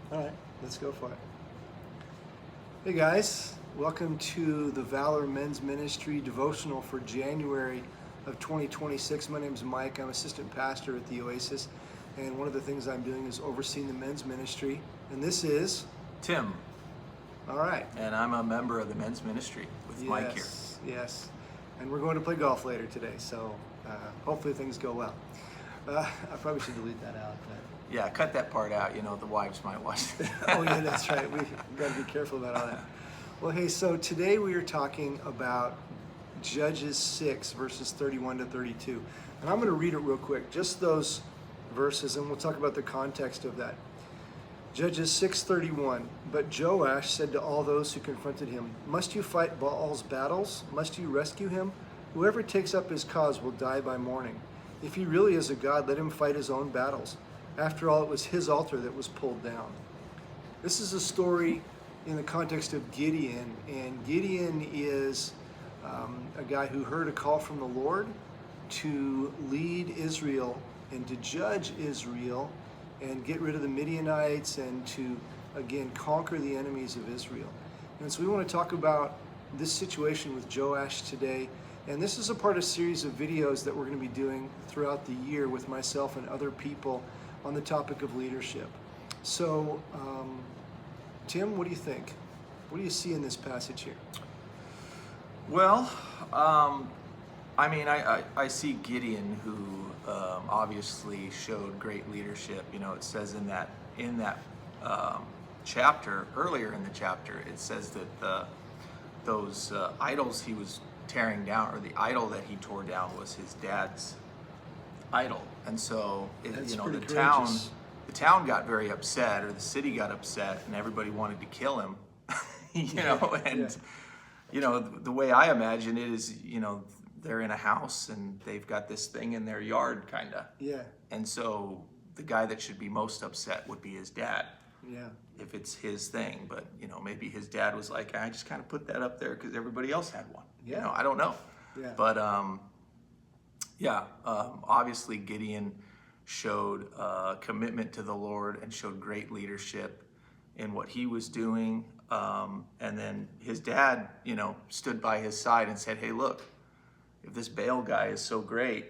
All right, let's go for it. Hey guys, welcome to the Valor Men's Ministry Devotional for January of 2026. My name is Mike. I'm assistant pastor at the Oasis, and one of the things I'm doing is overseeing the men's ministry. And this is Tim, all right. and I'm a member of the men's ministry with Mike here. Yes, and we're going to play golf later today, so hopefully things go well. I probably should delete that out. But... Yeah, cut that part out. The wives might watch it. Oh yeah, that's right. We've got to be careful about all that. Well, hey, so today we are talking about Judges 6, verses 31 to 32. And I'm going to read it real quick, just those verses, and we'll talk about the context of that. Judges 6:31. But Joash said to all those who confronted him, "Must you fight Baal's battles? Must you rescue him? Whoever takes up his cause will die by morning. If he really is a god, let him fight his own battles. After all, it was his altar that was pulled down." This is a story in the context of Gideon, and Gideon is a guy who heard a call from the Lord to lead Israel and to judge Israel and get rid of the Midianites and to, again, conquer the enemies of Israel. And so we want to talk about this situation with Joash today. And this is a part of a series of videos that we're going to be doing throughout the year with myself and other people on the topic of leadership. So, Tim, what do you think? What do you see in this passage here? Well, I see Gideon, who obviously showed great leadership. It says in that chapter, earlier in the chapter, it says that those idols he was tearing down, or the idol that he tore down, was his dad's idol. And so the town got very upset, or the city got upset, and everybody wanted to kill him. The way I imagine it is, they're in a house and they've got this thing in their yard, kind of. Yeah. And so the guy that should be most upset would be his dad. Yeah. If it's his thing, but maybe his dad was like, I just kind of put that up there because everybody else had one. Yeah. I don't know. Yeah. But obviously Gideon showed commitment to the Lord and showed great leadership in what he was doing. And then his dad, stood by his side and said, "Hey, look, if this Baal guy is so great,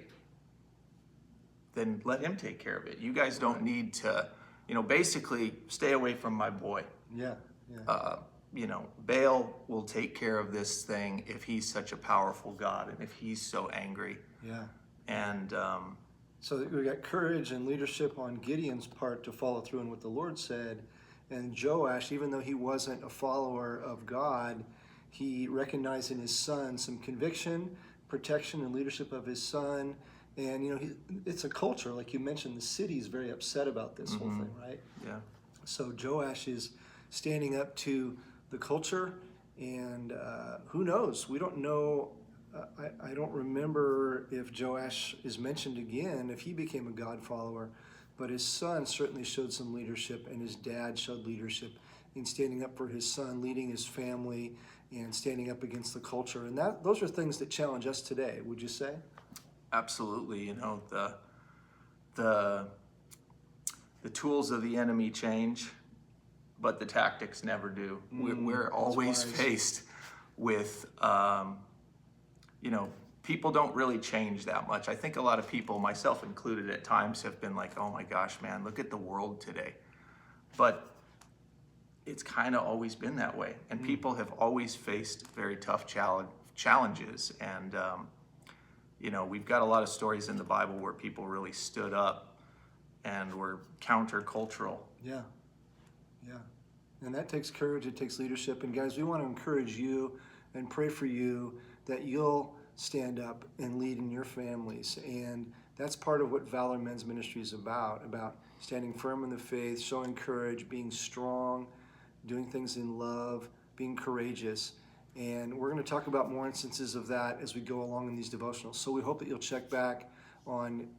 then let him take care of it. You guys don't need to, basically stay away from my boy. Yeah. Yeah. Baal will take care of this thing if he's such a powerful God and if he's so angry." Yeah. And so we got courage and leadership on Gideon's part to follow through on what the Lord said. And Joash, even though he wasn't a follower of God, he recognized in his son some conviction, protection, and leadership of his son. And, it's a culture, like you mentioned, the city's very upset about this whole thing, right? yeah, So Joash is standing up to the culture, and who knows? We don't know. I don't remember if Joash is mentioned again, if he became a God follower, but his son certainly showed some leadership, and his dad showed leadership in standing up for his son, leading his family, and standing up against the culture. And those are things that challenge us today, would you say? absolutely. The tools of the enemy change, but the tactics never do. We're always faced with, people don't really change that much. I think a lot of people, myself included at times, have been like, "Oh my gosh, man, look at the world today." But it's kind of always been that way. And people have always faced very tough challenges. And, we've got a lot of stories in the Bible where people really stood up and were countercultural. Yeah. Yeah. And that takes courage, it takes leadership. And guys, we want to encourage you and pray for you that you'll stand up and lead in your families. And that's part of what Valor Men's Ministry is about standing firm in the faith, showing courage, being strong, doing things in love, being courageous. And we're going to talk about more instances of that as we go along in these devotionals. So we hope that you'll check back on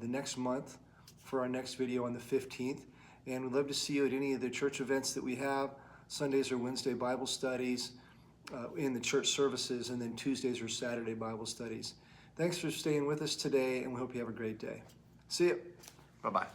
the next month for our next video on the 15th. And we'd love to see you at any of the church events that we have, Sundays or Wednesday Bible studies, in the church services, and then Tuesdays or Saturday Bible studies. Thanks for staying with us today, and we hope you have a great day. See you. Bye-bye.